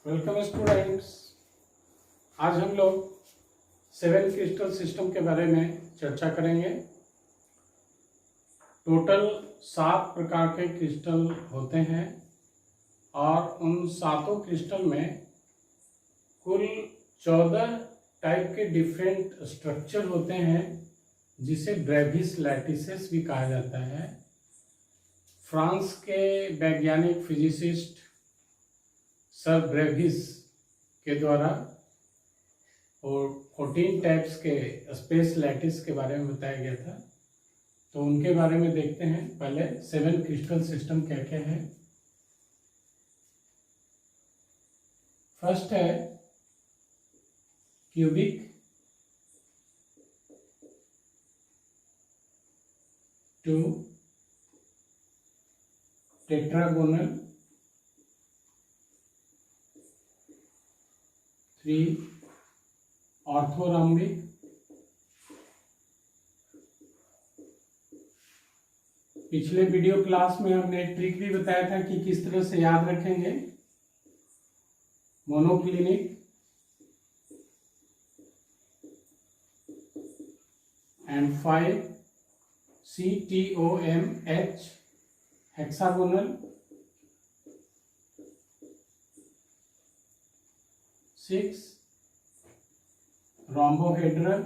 Welcome students. आज हम लोग 7 क्रिस्टल सिस्टम के बारे में चर्चा करेंगे। टोटल 7 प्रकार के क्रिस्टल होते हैं और उन सातों क्रिस्टल में कुल 14 टाइप के डिफरेंट स्ट्रक्चर होते हैं, जिसे ब्रेविस लैटिसेस भी कहा जाता है। फ्रांस के वैज्ञानिक फिजिसिस्ट सर ब्रेविस के द्वारा और 14 टाइप्स के स्पेस लैटिस के बारे में बताया गया था। तो उनके बारे में देखते हैं। पहले 7 क्रिस्टल सिस्टम क्या क्या है। फर्स्ट है क्यूबिक, टू टेट्रागोनल, 3 ऑर्थोरॉम्बिक, पिछले वीडियो क्लास में हमने एक ट्रिक भी बताया था कि किस तरह से याद रखेंगे। Monoclinic and 5 CTOMH hexagonal, 6 rhombohedral,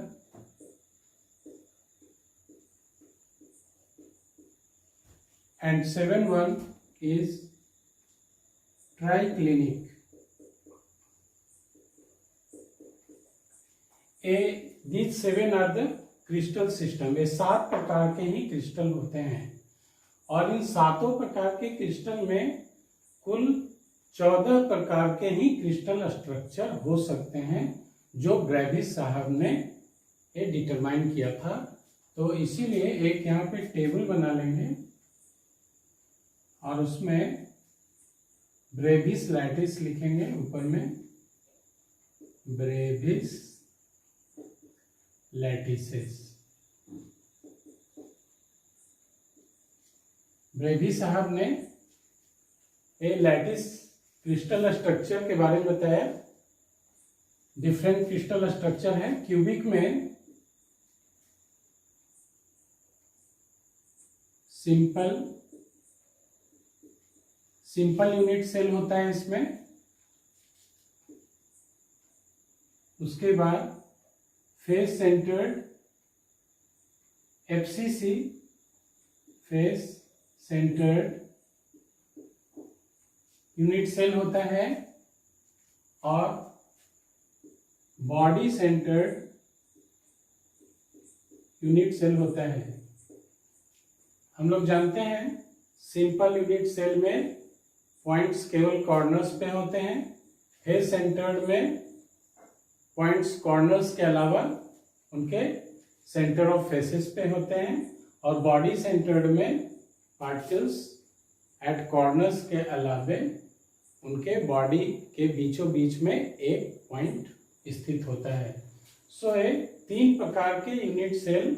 and 7 one is triclinic. These 7 are the crystal system. ये 7 प्रकार के ही क्रिस्टल होते हैं और इन सातों प्रकार के क्रिस्टल में कुल 14 प्रकार के ही क्रिस्टल स्ट्रक्चर हो सकते हैं, जो ब्रेविस साहब ने ये डिटरमाइन किया था। तो इसीलिए एक यहाँ पे टेबल बना लेंगे और उसमें ब्रेविस लैटिस लिखेंगे। ऊपर में ब्रेविस लैटिसेस। ब्रेविस साहब ने ये लैटिस क्रिस्टल स्ट्रक्चर के बारे में बताया। डिफरेंट क्रिस्टल स्ट्रक्चर है। क्यूबिक में सिंपल यूनिट सेल होता है इसमें। उसके बाद face centered FCC, face centered unit cell होता है और बॉडी सेंटर्ड यूनिट सेल होता है। हम लोग जानते हैं सिंपल यूनिट सेल में पॉइंट्स केवल कॉर्नर्स पे होते हैं। फेस सेंटर्ड में पॉइंट्स कॉर्नर्स के अलावा उनके सेंटर ऑफ फेसेस पे होते हैं और बॉडी सेंटर्ड में पार्टिकल्स एट कॉर्नर्स के अलावा उनके बॉडी के बीचों बीच में एक पॉइंट स्थित होता है। सो ये 3 प्रकार के unit cell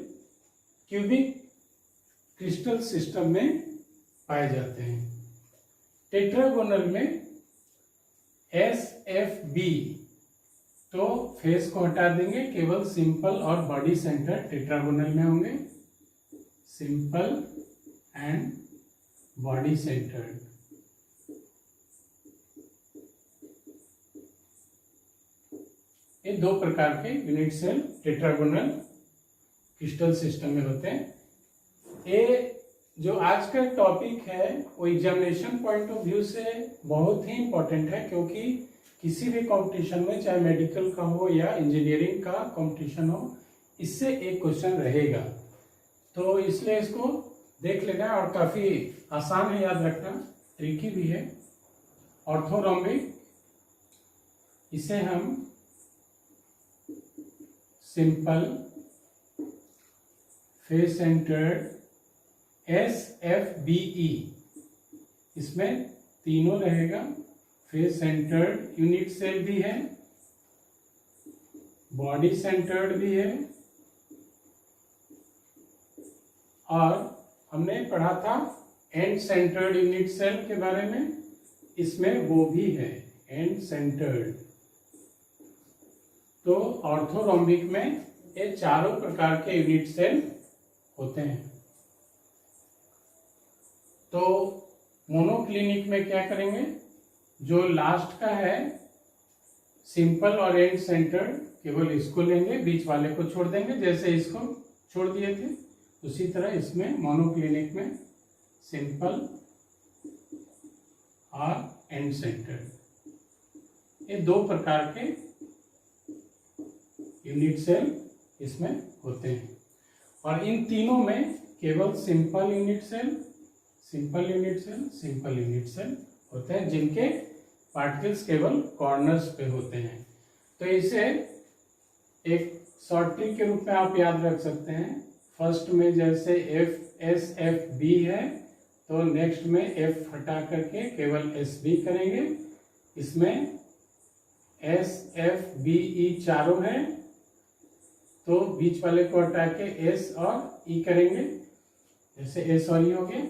cubic crystal system में पाए जाते हैं। टेट्रागोनल में SFB, तो फेस को हटा देंगे, केवल सिंपल और बॉडी सेंटर टेट्रागोनल में होंगे। Simple and body centered. ये 2 प्रकार के unit cell tetragonal crystal system में होते हैं। ये जो आज का टॉपिक है वो एग्जामिनेशन पॉइंट ऑफ व्यू से बहुत ही इम्पोर्टेंट है, क्योंकि किसी भी कंपटीशन में, चाहे मेडिकल का हो या इंजीनियरिंग का कंपटीशन हो, इससे एक क्वेश्चन रहेगा। तो इसलिए इसको देख लेना और काफी आसान है याद रखना, ट्रिकी भी है। ऑर्थोरॉम्बिक, इसे हम सिंपल फेस सेंटर्ड SFBE, इसमें तीनों रहेगा। फेस सेंटर्ड यूनिट सेल भी है, बॉडी सेंटर्ड भी है और हमने पढ़ा था एंड सेंटर्ड यूनिट सेल के बारे में, इसमें वो भी है। And centred. तो ऑर्थोरोम्बिक में ये चारों प्रकार के यूनिट सेल होते हैं। तो मोनोक्लिनिक में क्या करेंगे, जो लास्ट का है सिंपल और एंड सेंटर्ड, केवल इसको लेंगे, बीच वाले को छोड़ देंगे, जैसे इसको छोड़ दिए थे उसी तरह इसमें मोनोक्लिनिक में सिंपल और एंड सेंटर्ड, ये दो प्रकार के यूनिट सेल इसमें होते हैं। और इन तीनों में केवल simple unit cell, simple unit cell, simple unit cell होते हैं, जिनके पार्टिकल्स केवल कॉर्नर्स पे होते हैं। तो इसे एक शॉर्ट ट्रिक के रूप में आप याद रख सकते हैं। फर्स्ट में जैसे FSFB है, तो नेक्स्ट में F हटा करके केवल SB करेंगे। इसमें SFBE चारों है, तो बीच वाले को हटा के S और E करेंगे, जैसे S और E हो गए,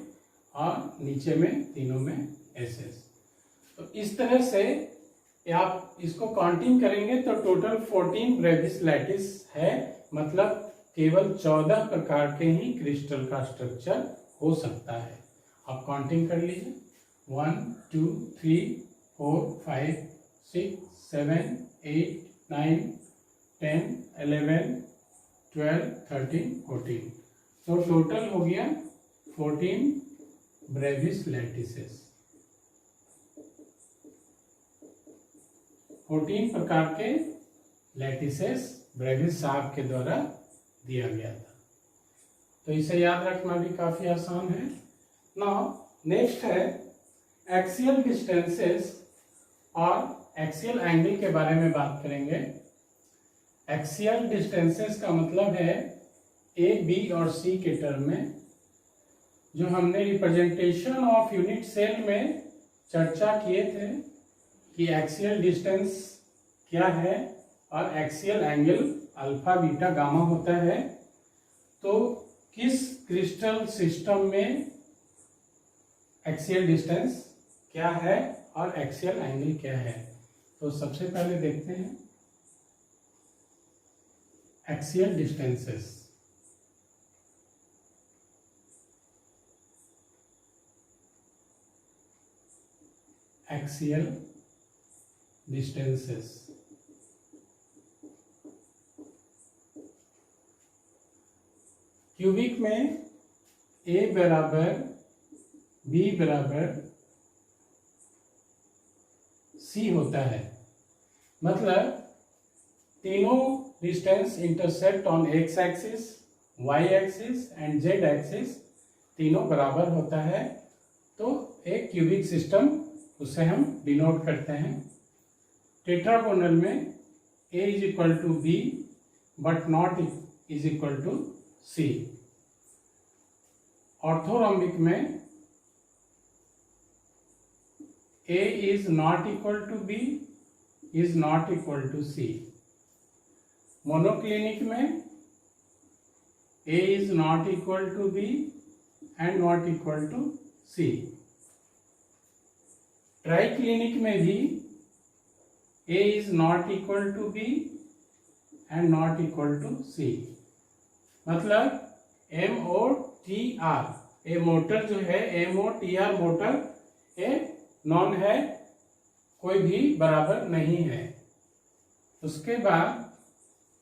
और नीचे में तीनों में SS। तो इस तरह से आप इसको काउंटिंग करेंगे तो टोटल 14 ब्रेविस लैटिस है, मतलब केवल 14 प्रकार के ही क्रिस्टल का स्ट्रक्चर हो सकता है। आप काउंटिंग कर लीजिए, 1 2 3 4 5 6 7 8 9 10 11 12 13 14। तो टोटल हो गया 14 ब्रेविस लैटिसेस। 14 प्रकार के लैटिसेस ब्रेविस साहब के द्वारा दिया गया था। तो इसे याद रखना भी काफी आसान है। नाउ नेक्स्ट है एक्सियल डिस्टेंसेस और एक्सियल एंगल के बारे में बात करेंगे। एक्सियल डिस्टेंसेस का मतलब है ए, बी और सी के टर्म में, जो हमने रिप्रेजेंटेशन ऑफ यूनिट सेल में चर्चा किए थे कि एक्सियल डिस्टेंस क्या है और axial angle alpha beta gamma होता है। तो किस क्रिस्टल सिस्टम में एक्सियल डिस्टेंस क्या है और एक्सियल एंगल क्या है, तो सबसे पहले देखते हैं axial distances. Axial distances cubic में A बराबर B बराबर C होता है, मतलब तीनों distance intersect on X axis, Y axis and Z axis, तीनों बराबर होता है। तो एक क्यूबिक सिस्टम, उसे हम डिनोट करते हैं। टेट्रागोनल में A is equal to B but not is equal to C। Orthorhombic में A is not equal to B is not equal to C। Monoclinic में A is not equal to B and not equal to C। Triclinic में भी A is not equal to B and not equal to C। मतलब MOTR, ए motor जो है MOTR motor, a non है, कोई भी बराबर नहीं है। उसके बाद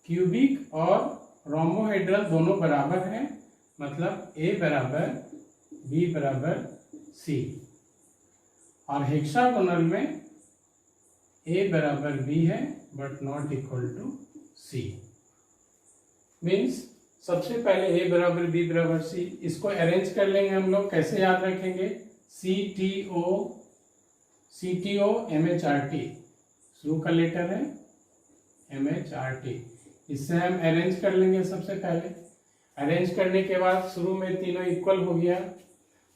क्यूबिक और रोमोहेड्रल दोनों बराबर हैं, मतलब A बराबर B बराबर C। और हेक्सागोनल में A बराबर B है but not equal to C। Means सबसे पहले A बराबर B बराबर C, इसको अरेंज कर लेंगे हम लोग। कैसे याद रखेंगे, CTO MHRT, शुरू का लेटर है MHRT, इससे हम अरेंज कर लेंगे। सबसे पहले अरेंज करने के बाद शुरू में तीनों इक्वल हो गया,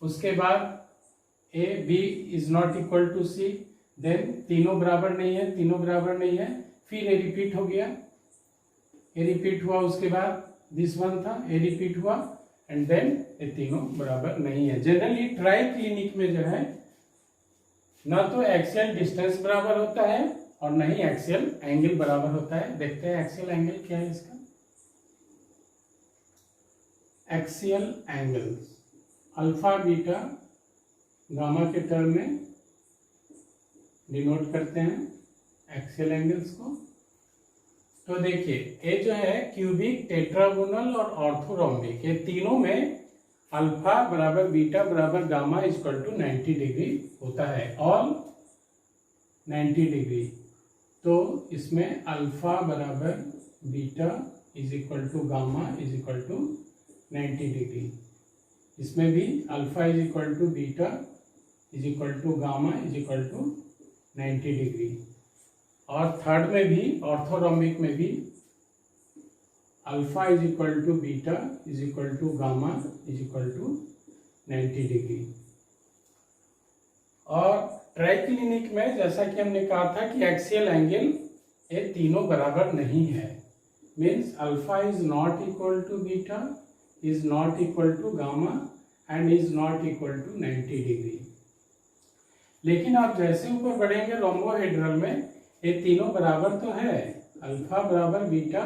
उसके बाद A B is not equal to C, then तीनों बराबर नहीं है, तीनों बराबर नहीं है, फिर ए रिपीट हो गया, ए रिपीट हुआ, उसके बाद दिस वन था, ए रिपीट हुआ, एंड देन ये तीनों बराबर नहीं है। जनरली ट्राई क्लिनिक में जो है ना तो एक्सियल डिस्टेंस बराबर होता है और न ही एक्सियल एंगल बराबर होता है। देखते हैं एक्सियल एंगल क्या है इसका। Axial angles alpha beta gamma के टर्म में डिनोट करते हैं एक्सियल एंगल्स को। तो देखिए ये जो है क्यूबिक, टेट्रागोनल और ऑर्थोरोम्बिक, ये तीनों में अल्फा बराबर बीटा बराबर गामा इक्वल टू 90 डिग्री होता है, ऑल 90 डिग्री। तो इसमें अल्फा बराबर beta is equal to gamma is equal to 90 degree. इसमें भी alpha is equal to beta is equal to gamma is equal to 90 degree. और थर्ड में भी, ऑर्थोरोम्बिक में भी alpha is equal to beta is equal to gamma is equal to 90 degree. और triclinic में जैसा कि हमने कहा था कि एक्सियल एंगल ये तीनों बराबर नहीं है, means alpha is not equal to beta, is not equal to gamma and is not equal to 90 degree. लेकिन आप जैसे ऊपर बढ़ेंगे रोम्बोहेड्रल में ये तीनों बराबर तो है, अल्फा बराबर बीटा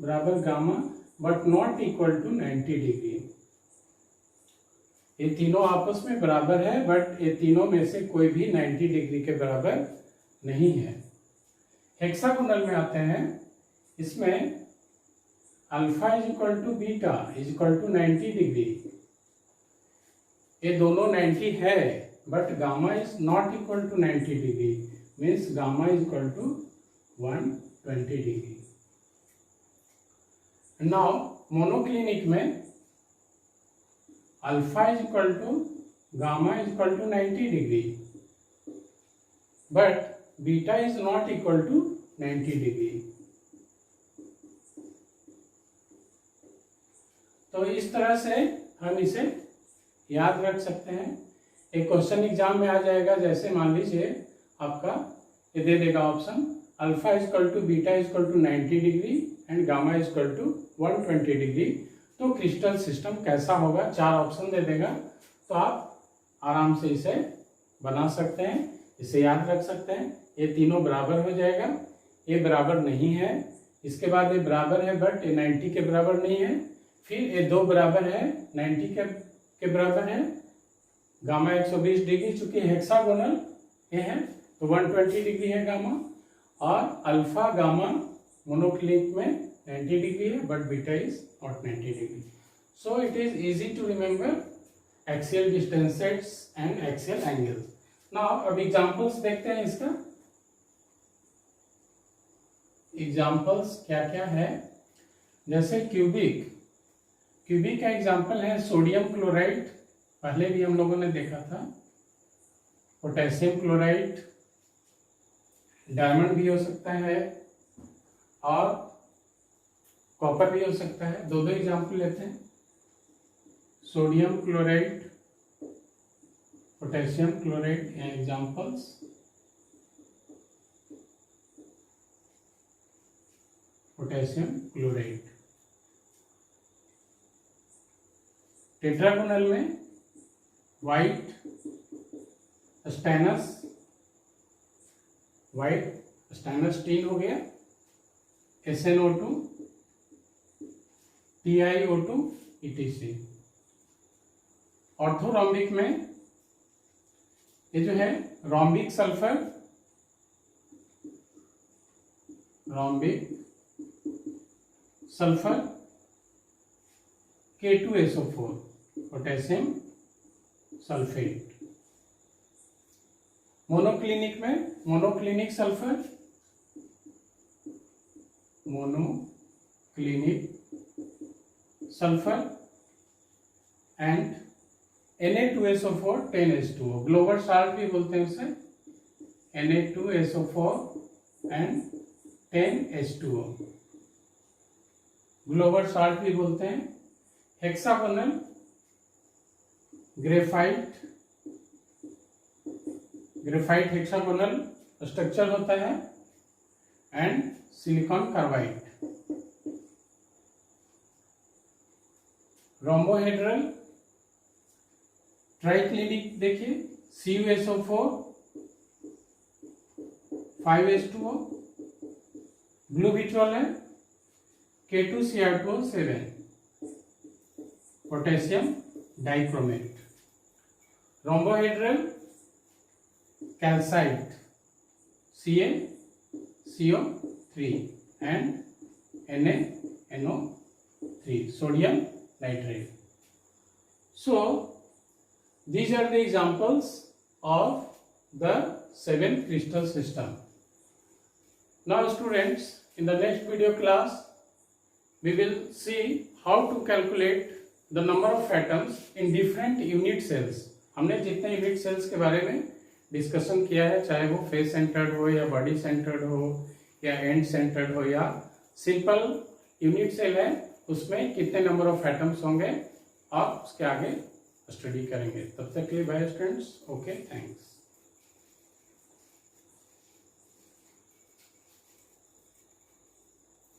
बराबर gamma, but not equal to 90 degree. ये तीनों आपस में बराबर है बट ये तीनों में से कोई भी 90 डिग्री के बराबर नहीं है। हेक्सागोनल में आते हैं, इसमें alpha is equal to beta is equal to 90 degree, ये दोनों 90 है but gamma is not equal to 90 degree, means gamma is equal to 120 degree. Now monoclinic में alpha is equal to gamma is equal to 90 degree but beta is not equal to 90 degree. तो इस तरह से हम इसे याद रख सकते हैं। एक क्वेश्चन एग्जाम में आ जाएगा, जैसे मान लीजिए आपका ये दे देगा option alpha is equal to beta is equal to 90 degree and gamma is equal to 120 degree, तो क्रिस्टल सिस्टम कैसा होगा, 4 ऑप्शन दे देगा। तो आप आराम से इसे बना सकते हैं, इसे याद रख सकते हैं। ये तीनों बराबर हो जाएगा, ये बराबर नहीं है, इसके बाद ये बराबर है बट ये 90 के बराबर नहीं है, फिर ये दो बराबर है 90 के बराबर है, गामा 120 डिग्री, चूंकि हेक्सागोनल ये है तो 120 डिग्री है गामा, और अल्फा गामा मोनोक्लिनिक में 90 डिग्री है but beta is not 90 degree. So it is easy to remember axial distances and axial angles. Now अब एग्जांपल्स देखते हैं इसका। एग्जांपल्स क्या क्या है, जैसे क्यूबिक का एग्जांपल है सोडियम क्लोराइड, पहले भी हम लोगों ने देखा था, पोटेशियम क्लोराइड, डायमंड भी हो सकता है और कॉपर भी हो सकता है। दो एग्जाम्पल लेते हैं, sodium chloride, potassium chloride examples. Potassium chloride, tetragonal में व्हाइट स्टेनस टीन हो गया, SnO2, TiO2 etc। ऑर्थोरोम्बिक में ये जो है rhombic sulphur, K2SO4 potassium sulphate. Monoclinic में monoclinic sulphur, and Na2SO4 10H2O, global salt भी बोलते हैं उसे, Na2SO4 and 10H2O, global salt भी बोलते हैं। हेक्सागोनल ग्रेफाइट हेक्सागोनल स्ट्रक्चर होता है, and silicon carbide. Rhombohedral triclinic देखिए, CuSO4 5H2O, ब्लू विट्रॉल है K2Cr2O7, potassium dichromate, rhombohedral calcite CaCO3 and NaNO3, sodium nitrate. So these are the examples of the 7 crystal system. Now students, in the next video class we will see how to calculate the number of atoms in different unit cells. हमने जितने unit sales के बारे में discussion किया है, चाहे वो face centred हो या बॉडी सेंटर्ड हो या एंड सेंटर्ड हो या सिंपल यूनिट सेल है, उसमें कितने नंबर ऑफ एटम्स होंगे आप उसके आगे स्टडी करेंगे. तब तक के लिए बाय स्टूडेंट्स. Okay, thanks.